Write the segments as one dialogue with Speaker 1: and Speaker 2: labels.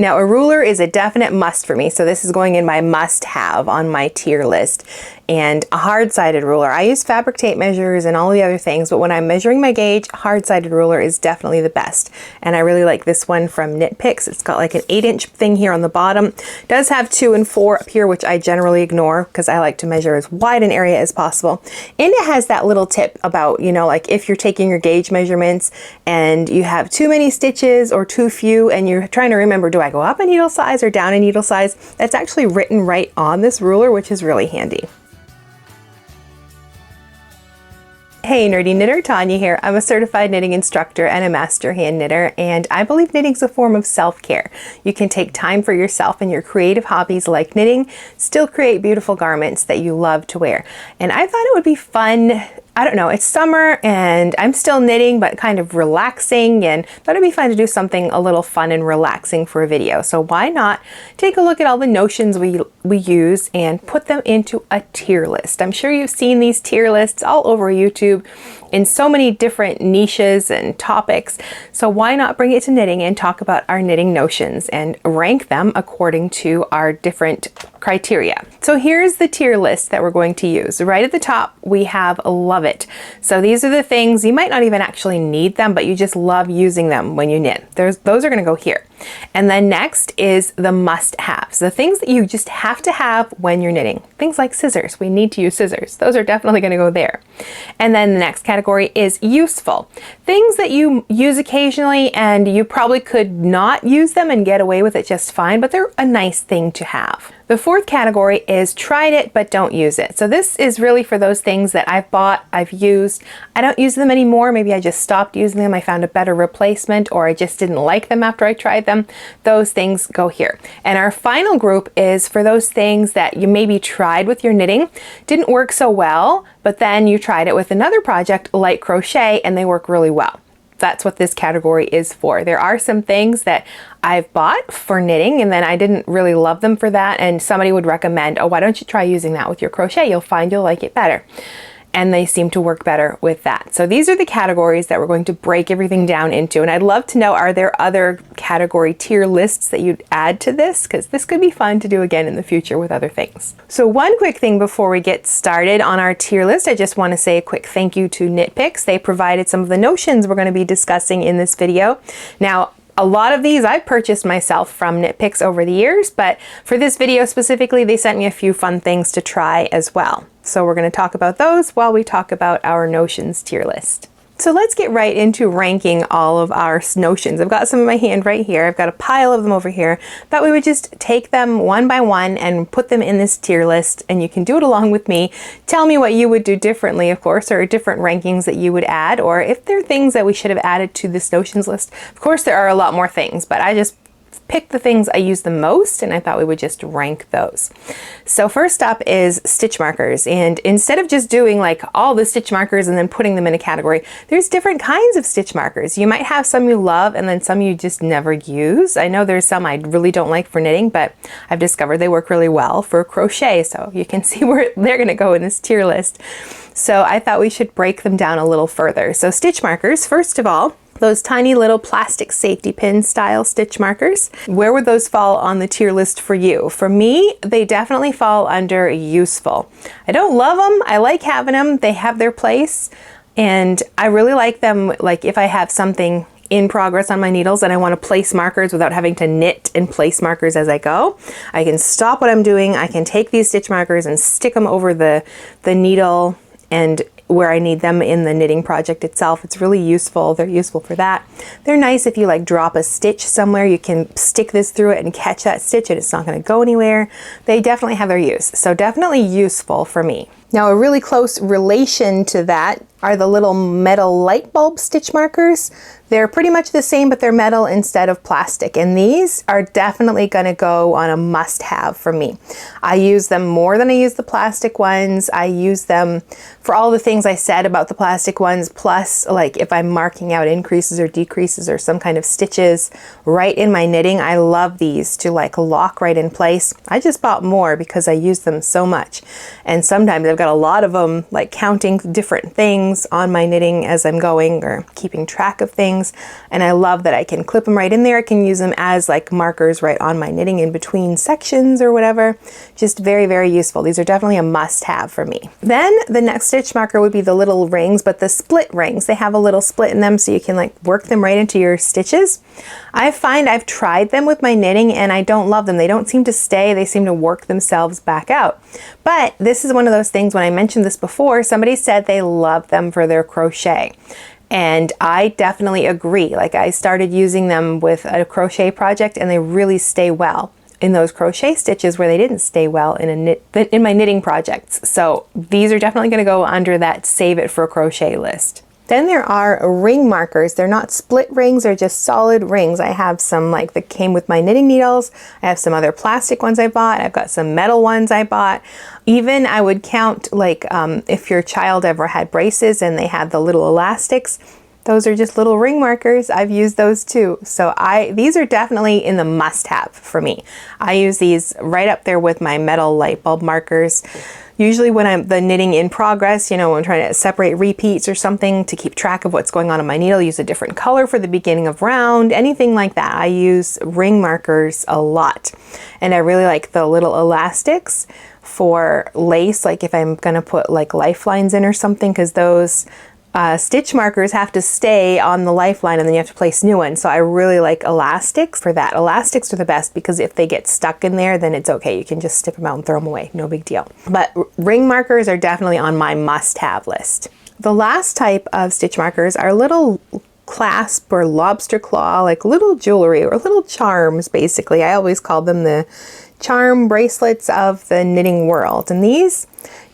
Speaker 1: Now, a ruler is a definite must for me, so this is going in my must-have on my tier list. And a hard-sided ruler. I use fabric tape measures and all the other things, but when I'm measuring my gauge, hard-sided ruler is definitely the best. And I really like this one from Knit Picks. It's got like an 8-inch thing here on the bottom. It does have 2 and 4 up here, which I generally ignore because I like to measure as wide an area as possible. And it has that little tip about, you know, like if you're taking your gauge measurements and you have too many stitches or too few and you're trying to remember, do I go up a needle size or down a needle size? That's actually written right on this ruler, which is really handy. Hey nerdy knitter, Tanya here. I'm a certified knitting instructor and a master hand knitter, and I believe knitting's a form of self-care. You can take time for yourself and your creative hobbies like knitting, still create beautiful garments that you love to wear. And I thought it would be fun. I don't know, it's summer and I'm still knitting but kind of relaxing, and thought it'd be fun to do something a little fun and relaxing for a video. So why not take a look at all the notions we use and put them into a tier list. I'm sure you've seen these tier lists all over YouTube in so many different niches and topics. So why not bring it to knitting and talk about our knitting notions and rank them according to our different criteria. So here's the tier list that we're going to use. Right at the top, we have Love It. So these are the things, you might not even actually need them, but you just love using them when you knit. Those are gonna go here. And then next is the must-haves, the things that you just have to have when you're knitting. Things like scissors, we need to use scissors. Those are definitely gonna go there. And then the next category is useful. Things that you use occasionally and you probably could not use them and get away with it just fine, but they're a nice thing to have. The fourth category is tried it but don't use it. So this is really for those things that I've bought, I've used, I don't use them anymore, maybe I just stopped using them, I found a better replacement, or I just didn't like them after I tried them. Those things go here. And our final group is for those things that you maybe tried with your knitting, didn't work so well, but then you tried it with another project like crochet and they work really well. That's what this category is for. There are some things that I've bought for knitting and then I didn't really love them for that, and somebody would recommend, oh, why don't you try using that with your crochet? You'll find you'll like it better. And they seem to work better with that. So these are the categories that we're going to break everything down into. And I'd love to know, are there other category tier lists that you'd add to this? Because this could be fun to do again in the future with other things. So one quick thing before we get started on our tier list, I just want to say a quick thank you to Knit Picks. They provided some of the notions we're going to be discussing in this video. Now, a lot of these I've purchased myself from Knit Picks over the years, but for this video specifically, they sent me a few fun things to try as well. So we're going to talk about those while we talk about our notions tier list. So let's get right into ranking all of our notions. I've got some in my hand right here. I've got a pile of them over here. Thought we would just take them one by one and put them in this tier list, and you can do it along with me. Tell me what you would do differently, of course, or different rankings that you would add, or if there are things that we should have added to this notions list. Of course, there are a lot more things, but I just picked the things I use the most and I thought we would just rank those. So first up is stitch markers, and instead of just doing like all the stitch markers and then putting them in a category, there's different kinds of stitch markers. You might have some you love and then some you just never use. I know there's some I really don't like for knitting, but I've discovered they work really well for crochet, so you can see where they're going to go in this tier list. So I thought we should break them down a little further. So stitch markers, first of all, those tiny little plastic safety pin style stitch markers. Where would those fall on the tier list for you? For me, they definitely fall under useful. I don't love them. I like having them. They have their place. And I really like them, like if I have something in progress on my needles and I want to place markers without having to knit and place markers as I go. I can stop what I'm doing. I can take these stitch markers and stick them over the needle and where I need them in the knitting project itself. It's really useful. They're useful for that. They're nice if you like drop a stitch somewhere, you can stick this through it and catch that stitch and it's not going to go anywhere. They definitely have their use. So definitely useful for me. Now a really close relation to that are the little metal light bulb stitch markers. They're pretty much the same, but they're metal instead of plastic. And these are definitely gonna go on a must-have for me. I use them more than I use the plastic ones. I use them for all the things I said about the plastic ones, plus like if I'm marking out increases or decreases or some kind of stitches right in my knitting. I love these to like lock right in place. I just bought more because I use them so much. And sometimes I've got a lot of them, like counting different things on my knitting as I'm going or keeping track of things. And I love that I can clip them right in there. I can use them as like markers right on my knitting in between sections or whatever. Just very, very useful. These are definitely a must-have for me. Then the next stitch marker would be the little rings, but the split rings. They have a little split in them so you can like work them right into your stitches. I find I've tried them with my knitting and I don't love them. They don't seem to stay. They seem to work themselves back out. But this is one of those things, when I mentioned this before, somebody said they love them for their crochet. And I definitely agree. Like, I started using them with a crochet project and they really stay well in those crochet stitches where they didn't stay well in my knitting projects. So these are definitely going to go under that save it for crochet list. Then there are ring markers. They're not split rings, they're just solid rings. I have some like that came with my knitting needles. I have some other plastic ones I bought. I've got some metal ones I bought. Even I would count like if your child ever had braces and they had the little elastics, those are just little ring markers. I've used those too. So these are definitely in the must-have for me. I use these right up there with my metal light bulb markers. Usually when I'm the knitting in progress, when I'm trying to separate repeats or something to keep track of what's going on my needle, use a different color for the beginning of round, anything like that. I use ring markers a lot. And I really like the little elastics for lace, like if I'm gonna put like lifelines in or something, because those stitch markers have to stay on the lifeline and then you have to place new ones. So I really like elastics for that. Elastics are the best because if they get stuck in there, then it's okay. You can just stick them out and throw them away. No big deal. But ring markers are definitely on my must-have list. The last type of stitch markers are little clasp or lobster claw, like little jewelry or little charms, basically. I always call them the charm bracelets of the knitting world. And these,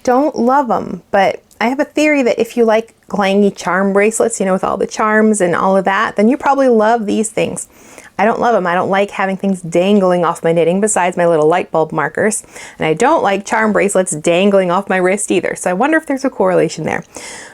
Speaker 1: don't love them, but I have a theory that if you like clangy charm bracelets, with all the charms and all of that, then you probably love these things. I don't love them. I don't like having things dangling off my knitting besides my little light bulb markers. And I don't like charm bracelets dangling off my wrist either. So I wonder if there's a correlation there.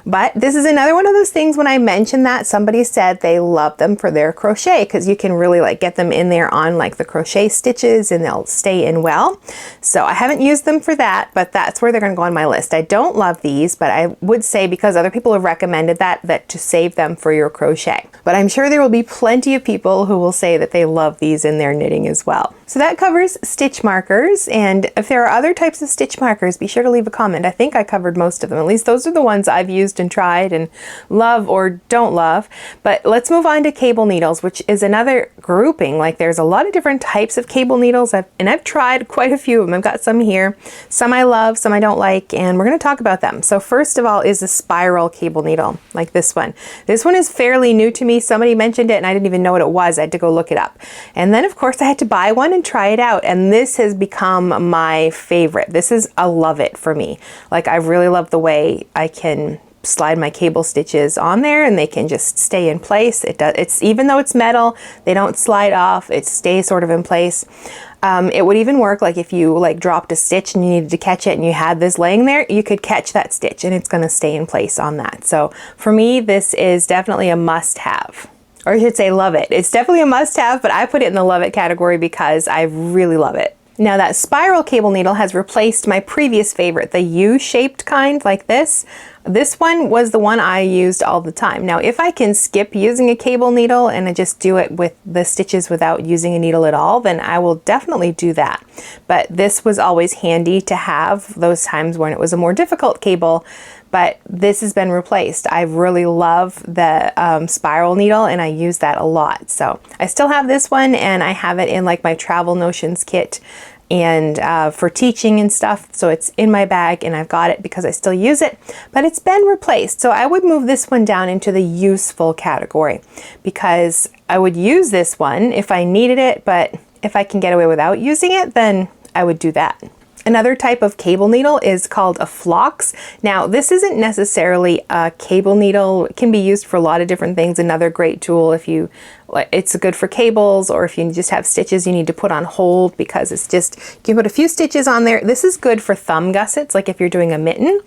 Speaker 1: But this is another one of those things when I mentioned that somebody said they love them for their crochet because you can really like get them in there on like the crochet stitches and they'll stay in well. So I haven't used them for that, but that's where they're going to go on my list. I don't love these, but I would say because other people have recommended that to save them for your crochet. But I'm sure there will be plenty of people who will say that they love these in their knitting as well. So that covers stitch markers, and if there are other types of stitch markers, be sure to leave a comment. I think I covered most of them. At least those are the ones I've used and tried and love or don't love. But let's move on to cable needles, which is another grouping. Like, there's a lot of different types of cable needles, and I've tried quite a few of them. I've got some here. Some I love, some I don't like, and we're going to talk about them. So first of all is a spiral cable needle, like this one. This one is fairly new to me. Somebody mentioned it and I didn't even know what it was. I had to go look it up. And then of course I had to buy one and try it out, and this has become my favorite. This is a love it for me. Like, I really love the way I can slide my cable stitches on there and they can just stay in place. It's even though it's metal, they don't slide off. It stays sort of in place. It would even work like if you like dropped a stitch and you needed to catch it and you had this laying there, you could catch that stitch and it's going to stay in place on that. So for me, this is definitely a must-have. Or I should say love it. It's definitely a must-have, but I put it in the love it category because I really love it. Now that spiral cable needle has replaced my previous favorite, the U-shaped kind like this. This one was the one I used all the time. Now if I can skip using a cable needle and I just do it with the stitches without using a needle at all, then I will definitely do that. But this was always handy to have those times when it was a more difficult cable. But this has been replaced. I really love the spiral needle and I use that a lot. So I still have this one and I have it in like my travel notions kit and for teaching and stuff. So it's in my bag and I've got it because I still use it, but it's been replaced. So I would move this one down into the useful category because I would use this one if I needed it, but if I can get away without using it, then I would do that. Another type of cable needle is called a Flox. Now, this isn't necessarily a cable needle. It can be used for a lot of different things. Another great tool if you, it's good for cables or if you just have stitches you need to put on hold because it's just, you can put a few stitches on there. This is good for thumb gussets, like if you're doing a mitten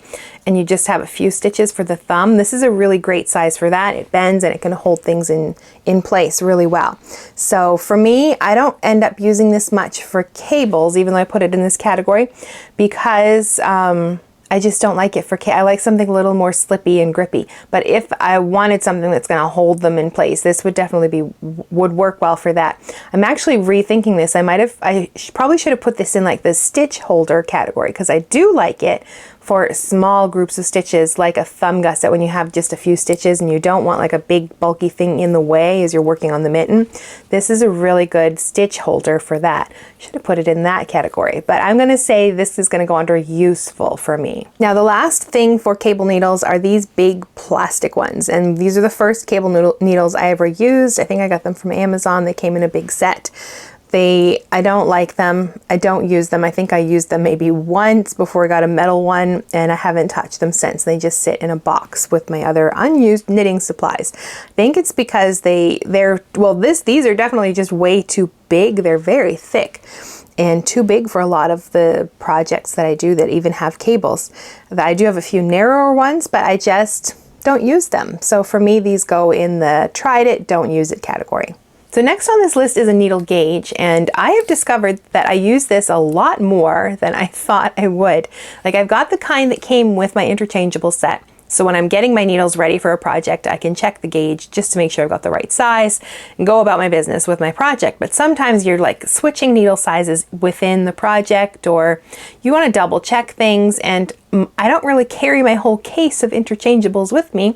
Speaker 1: and you just have a few stitches for the thumb. This is a really great size for that. It bends and it can hold things in place really well. So for me, I don't end up using this much for cables, even though I put it in this category, because I I just don't like it for I like something a little more slippy and grippy. But if I wanted something that's going to hold them in place, this would definitely would work well for that. I'm actually rethinking this. I probably should have put this in like the stitch holder category, because I do like it for small groups of stitches, like a thumb gusset, when you have just a few stitches and you don't want like a big bulky thing in the way as you're working on the mitten. This is a really good stitch holder for that. Should have put it in that category, but I'm going to say this is going to go under useful for me. Now, the last thing for cable needles are these big plastic ones, and these are the first cable needles I ever used. I think I got them from Amazon. They came in a big set. I don't like them. I don't use them. I think I used them maybe once before I got a metal one, and I haven't touched them since. They just sit in a box with my other unused knitting supplies. I think it's because these are definitely just way too big. They're very thick and too big for a lot of the projects that I do that even have cables. I do have a few narrower ones, but I just don't use them. So for me, these go in the tried it, don't use it category. So next on this list is a needle gauge, and I have discovered that I use this a lot more than I thought I would. Like, I've got the kind that came with my interchangeable set. So when I'm getting my needles ready for a project, I can check the gauge just to make sure I've got the right size and go about my business with my project. But sometimes you're like switching needle sizes within the project, or you want to double check things, and I don't really carry my whole case of interchangeables with me.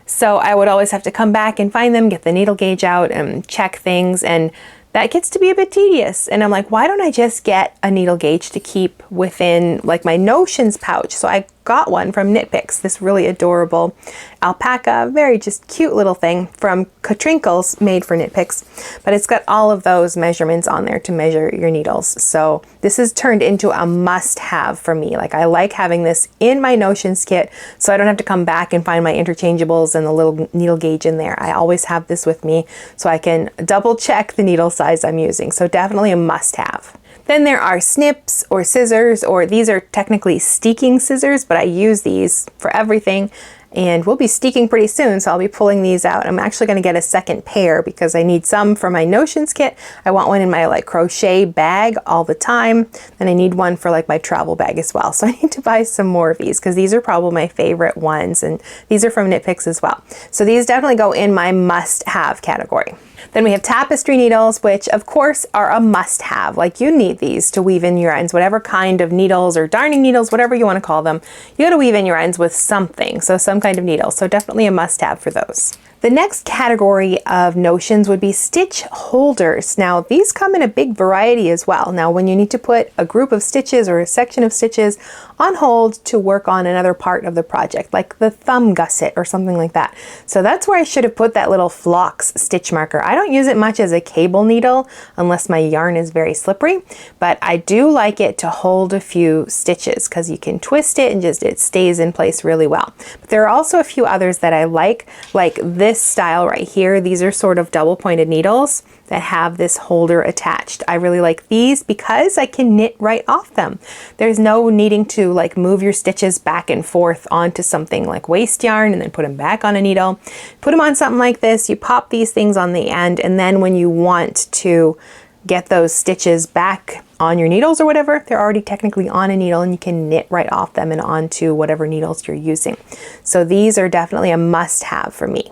Speaker 1: So I would always have to come back and find them, get the needle gauge out and check things, and that gets to be a bit tedious. And I'm like, why don't I just get a needle gauge to keep within like my notions pouch? So I got one from Knit Picks, this really adorable alpaca, very just cute little thing from Katrinkles, made for Knit Picks, but it's got all of those measurements on there to measure your needles. So this has turned into a must-have for me. Like, I like having this in my notions kit so I don't have to come back and find my interchangeables and the little needle gauge in there. I always have this with me so I can double check the needle size I'm using. So definitely a must-have. Then there are snips or scissors, or these are technically steeking scissors, but I use these for everything, and we'll be steeking pretty soon, so I'll be pulling these out. I'm actually going to get a second pair because I need some for my notions kit. I want one in my like crochet bag all the time, and I need one for like my travel bag as well. So I need to buy some more of these because these are probably my favorite ones, and these are from Knit Picks as well. So these definitely go in my must-have category. Then we have tapestry needles, which of course are a must-have. Like, you need these to weave in your ends, whatever kind of needles or darning needles, whatever you want to call them. You got to weave in your ends with something, so some kind of needle. So definitely a must-have for those. The next category of notions would be stitch holders. Now, these come in a big variety as well. Now, when you need to put a group of stitches or a section of stitches on hold to work on another part of the project, like the thumb gusset or something like that. So that's where I should have put that little Flox stitch marker. I don't use it much as a cable needle unless my yarn is very slippery, but I do like it to hold a few stitches because you can twist it and it stays in place really well. But there are also a few others that I like this style right here. These are sort of double pointed needles that have this holder attached. I really like these because I can knit right off them. There's no needing to like move your stitches back and forth onto something like waste yarn and then put them back on a needle. Put them on something like this, you pop these things on the end, and then when you want to get those stitches back on your needles or whatever, they're already technically on a needle and you can knit right off them and onto whatever needles you're using. So these are definitely a must-have for me.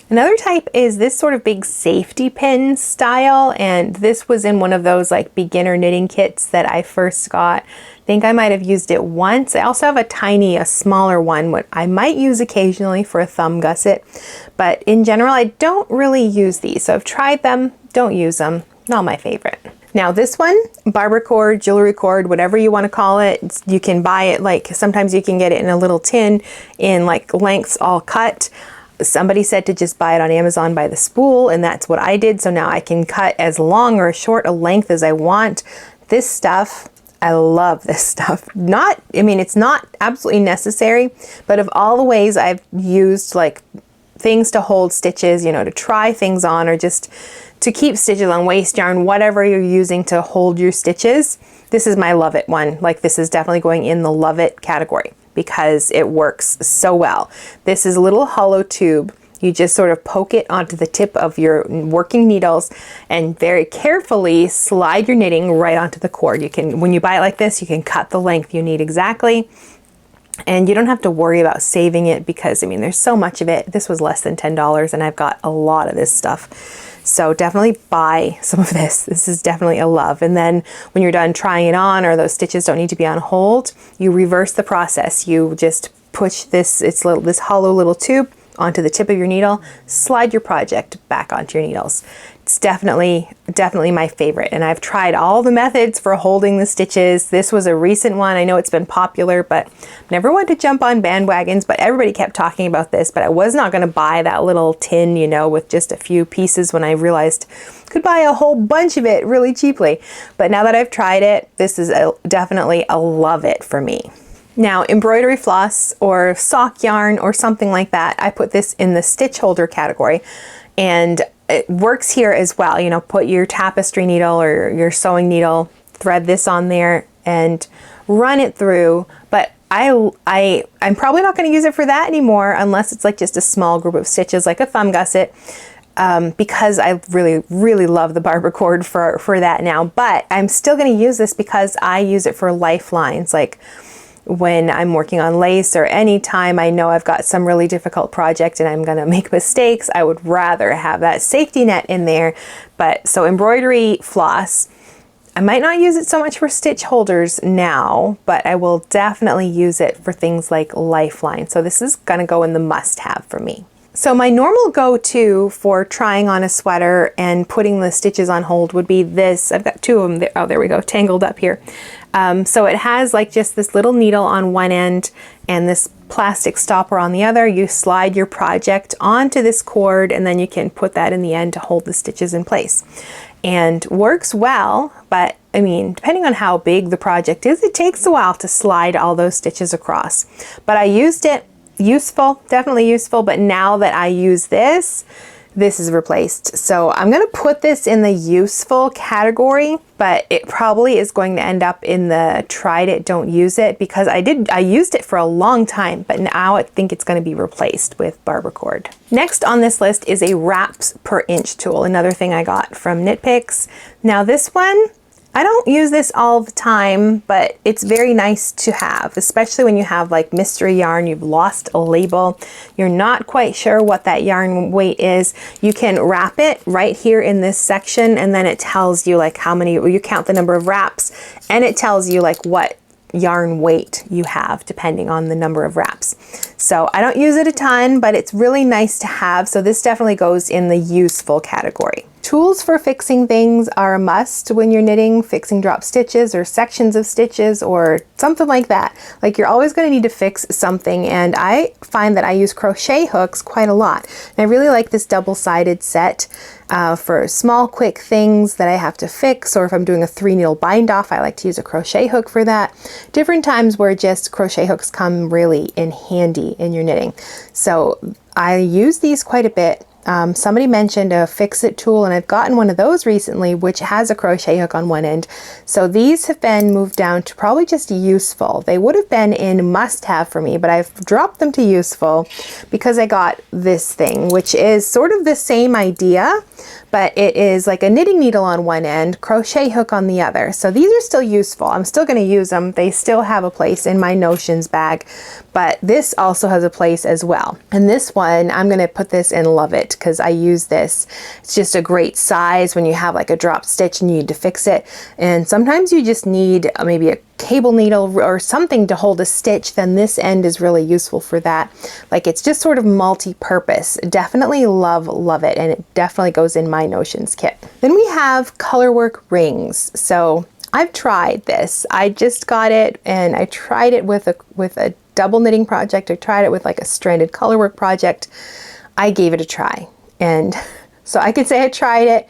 Speaker 1: Another type is this sort of big safety pin style, and this was in one of those like beginner knitting kits that I first got. I think I might have used it once. I also have a smaller one, what I might use occasionally for a thumb gusset, but in general I don't really use these. So I've tried them, don't use them, not my favorite. Now this one, barber cord, jewelry cord, whatever you want to call it, you can buy it, like sometimes you can get it in a little tin in like lengths all cut. Somebody said to just buy it on Amazon by the spool, and that's what I did. So now I can cut as long or as short a length as I want. This stuff, I love this stuff. It's not absolutely necessary, but of all the ways I've used like things to hold stitches, to try things on, or just to keep stitches on waste yarn, whatever you're using to hold your stitches, this is my love it one. Like, this is definitely going in the love it category because it works so well. This is a little hollow tube. You just sort of poke it onto the tip of your working needles and very carefully slide your knitting right onto the cord. You can, when you buy it like this, you can cut the length you need exactly. And you don't have to worry about saving it because, I mean, there's so much of it. This was less than $10 and I've got a lot of this stuff. So definitely buy some of this. This is definitely a love. And then when you're done trying it on, or those stitches don't need to be on hold, you reverse the process. You just push this, this hollow little tube onto the tip of your needle, slide your project back onto your needles. It's definitely my favorite, and I've tried all the methods for holding the stitches. This was a recent one. I know it's been popular, but never wanted to jump on bandwagons, but everybody kept talking about this, but I was not going to buy that little tin, you know, with just a few pieces when I realized I could buy a whole bunch of it really cheaply. But now that I've tried it, this is definitely a love it for me. Now, embroidery floss or sock yarn or something like that, I put this in the stitch holder category, and it works here as well. You know, put your tapestry needle or your sewing needle, thread this on there and run it through. But I'm probably not going to use it for that anymore unless it's like just a small group of stitches, like a thumb gusset, because I really love the barber cord for that now. But I'm still going to use this because I use it for lifelines, like when I'm working on lace, or any time I know I've got some really difficult project and I'm gonna make mistakes, I would rather have that safety net in there. But so embroidery floss, I might not use it so much for stitch holders now, but I will definitely use it for things like lifeline. So this is gonna go in the must-have for me. So my normal go-to for trying on a sweater and putting the stitches on hold would be this. I've got two of them there. Oh, there we go, tangled up here. So it has like just this little needle on one end and this plastic stopper on the other. You slide your project onto this cord and then you can put that in the end to hold the stitches in place. And works well, but I mean, depending on how big the project is, it takes a while to slide all those stitches across. But I used it, useful, definitely useful, but now that I use this, this is replaced. So I'm gonna put this in the useful category, but it probably is going to end up in the tried it, don't use it, because I used it for a long time, but now I think it's gonna be replaced with barber cord. Next on this list is a wraps per inch tool, another thing I got from Knit Picks. Now this one, I don't use this all the time, but it's very nice to have, especially when you have like mystery yarn, you've lost a label, you're not quite sure what that yarn weight is. You can wrap it right here in this section, and then it tells you like how many, you count the number of wraps, and it tells you like what yarn weight you have depending on the number of wraps. So I don't use it a ton, but it's really nice to have. So this definitely goes in the useful category. Tools for fixing things are a must when you're knitting, fixing drop stitches or sections of stitches or something like that. Like you're always going to need to fix something, and I find that I use crochet hooks quite a lot. And I really like this double-sided set for small quick things that I have to fix, or if I'm doing a 3-needle bind off, I like to use a crochet hook for that. Different times where just crochet hooks come really in handy in your knitting. So I use these quite a bit. Somebody mentioned a fix-it tool, and I've gotten one of those recently, which has a crochet hook on one end. So these have been moved down to probably just useful. They would have been in must-have for me, but I've dropped them to useful because I got this thing, which is sort of the same idea, but it is like a knitting needle on one end, crochet hook on the other. So these are still useful. I'm still going to use them. They still have a place in my notions bag, but this also has a place as well. And this one, I'm going to put this in Love It because I use this. It's just a great size when you have like a drop stitch and you need to fix it. And sometimes you just need maybe a cable needle or something to hold a stitch, then this end is really useful for that. Like it's just sort of multi-purpose. Definitely love it, and it definitely goes in my notions kit. Then we have colorwork rings. So I've tried this. I just got it and I tried it with a double knitting project. I tried it with like a stranded colorwork project. I gave it a try, and so I could say I tried it.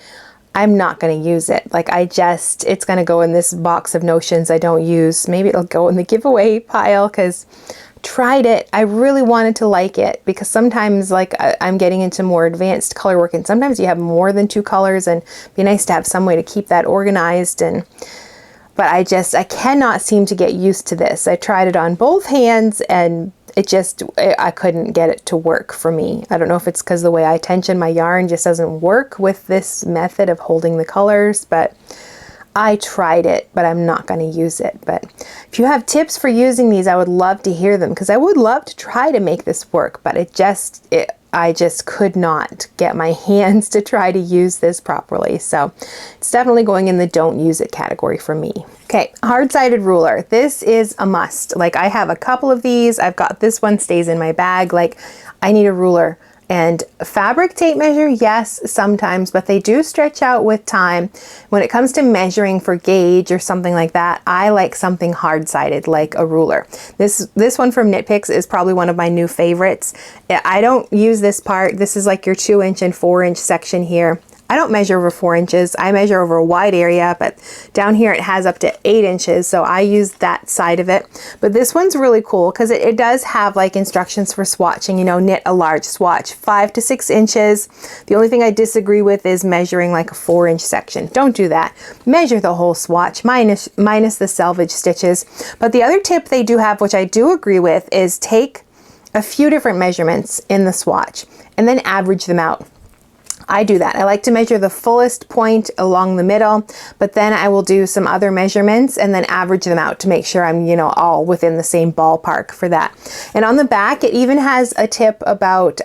Speaker 1: I'm not going to use it. Like it's going to go in this box of notions I don't use. Maybe it'll go in the giveaway pile because tried it. I really wanted to like it because sometimes like I'm getting into more advanced color work, and sometimes you have more than 2 colors, and it'd be nice to have some way to keep that organized. But I cannot seem to get used to this. I tried it on both hands and I couldn't get it to work for me. I don't know if it's because the way I tension my yarn just doesn't work with this method of holding the colors, but I tried it, but I'm not going to use it. But if you have tips for using these, I would love to hear them, because I would love to try to make this work, but I just could not get my hands to try to use this properly. So it's definitely going in the don't use it category for me. Okay, hard-sided ruler. This is a must. Like, I have a couple of these. I've got this one, stays in my bag. Like, I need a ruler. And fabric tape measure, yes, sometimes, but they do stretch out with time. When it comes to measuring for gauge or something like that, I like something hard-sided like a ruler. This one from Knit Picks is probably one of my new favorites. I don't use this part. This is like your 2-inch and 4-inch section here. I don't measure over 4 inches. I measure over a wide area, but down here it has up to 8 inches, so I use that side of it. But this one's really cool because it does have like instructions for swatching, you know, knit a large swatch, 5 to 6 inches. The only thing I disagree with is measuring like a 4-inch section. Don't do that. Measure the whole swatch, minus the selvage stitches. But the other tip they do have, which I do agree with, is take a few different measurements in the swatch and then average them out. I do that. I like to measure the fullest point along the middle, but then I will do some other measurements and then average them out to make sure I'm, you know, all within the same ballpark for that. And on the back, it even has a tip about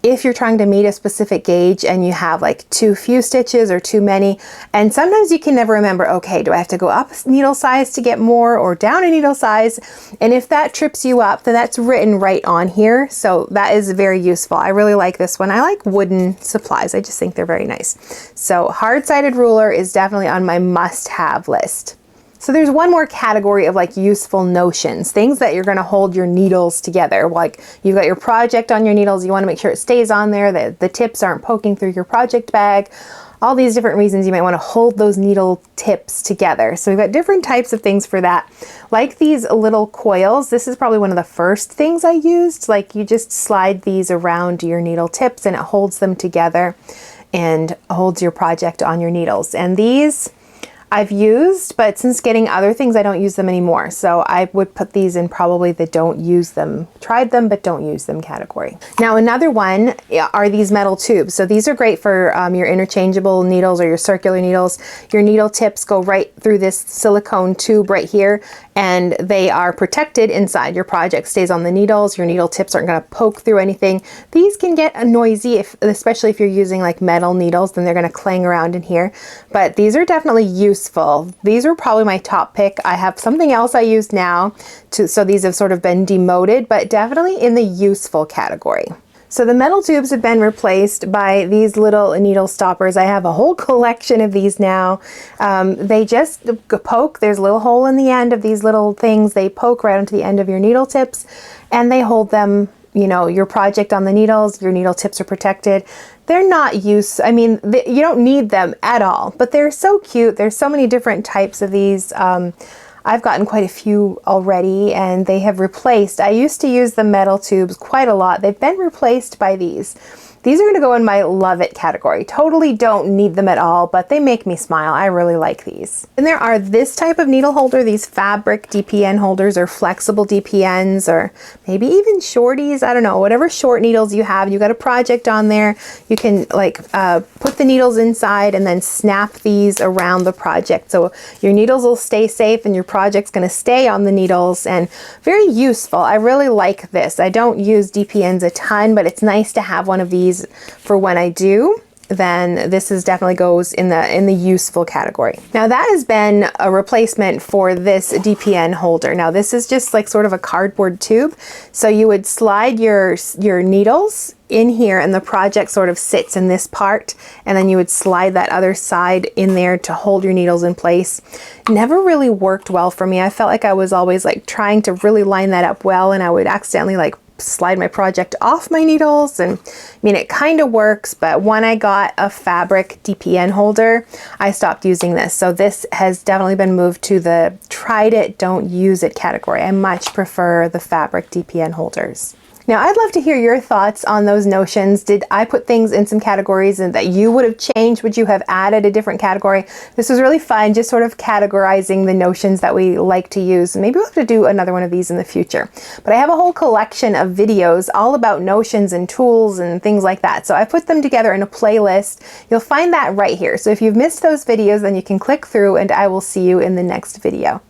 Speaker 1: if you're trying to meet a specific gauge and you have like too few stitches or too many, and sometimes you can never remember, okay, do I have to go up needle size to get more or down a needle size? And if that trips you up, then that's written right on here. So that is very useful. I really like this one. I like wooden supplies. I just think they're very nice. So hard-sided ruler is definitely on my must-have list. So there's one more category of like useful notions, things that you're going to hold your needles together. Like you've got your project on your needles, you want to make sure it stays on there, that the tips aren't poking through your project bag. All these different reasons you might want to hold those needle tips together. So we've got different types of things for that. Like these little coils, this is probably one of the first things I used. Like you just slide these around your needle tips and it holds them together and holds your project on your needles. And these I've used, but since getting other things, I don't use them anymore. So I would put these in probably the don't use them, tried them, but don't use them category. Now another one are these metal tubes. So these are great for your interchangeable needles or your circular needles. Your needle tips go right through this silicone tube right here, and they are protected inside. Your project stays on the needles. Your needle tips aren't going to poke through anything. These can get noisy, especially if you're using like metal needles, then they're going to clang around in here. But these are definitely useful. These are probably my top pick. I have something else I use now, so these have sort of been demoted, but definitely in the useful category. So the metal tubes have been replaced by these little needle stoppers. I have a whole collection of these now. They just poke. There's a little hole in the end of these little things. They poke right onto the end of your needle tips and they hold them, you know, your project on the needles. Your needle tips are protected. They're not I mean, you don't need them at all, but they're so cute. There's so many different types of these. I've gotten quite a few already, and they have replaced. I used to use the metal tubes quite a lot. They've been replaced by these. These are going to go in my love it category. Totally don't need them at all, but they make me smile. I really like these. And there are this type of needle holder, these fabric DPN holders or flexible DPNs or maybe even shorties. I don't know, whatever short needles you have. You got a project on there. You can like put the needles inside and then snap these around the project. So your needles will stay safe and your project's going to stay on the needles, and very useful. I really like this. I don't use DPNs a ton, but it's nice to have one of these for when I do. Then this definitely goes in the useful category. Now that has been a replacement for this DPN holder. Now this is just like sort of a cardboard tube. So you would slide your needles in here and the project sort of sits in this part, and then you would slide that other side in there to hold your needles in place. Never really worked well for me. I felt like I was always like trying to really line that up well, and I would accidentally like slide my project off my needles. And I mean, it kind of works, but when I got a fabric DPN holder, I stopped using this. So this has definitely been moved to the tried it, don't use it category. I much prefer the fabric DPN holders. Now, I'd love to hear your thoughts on those notions. Did I put things in some categories and that you would have changed? Would you have added a different category? This was really fun, just sort of categorizing the notions that we like to use. Maybe we'll have to do another one of these in the future. But I have a whole collection of videos all about notions and tools and things like that. So I put them together in a playlist. You'll find that right here. So if you've missed those videos, then you can click through and I will see you in the next video.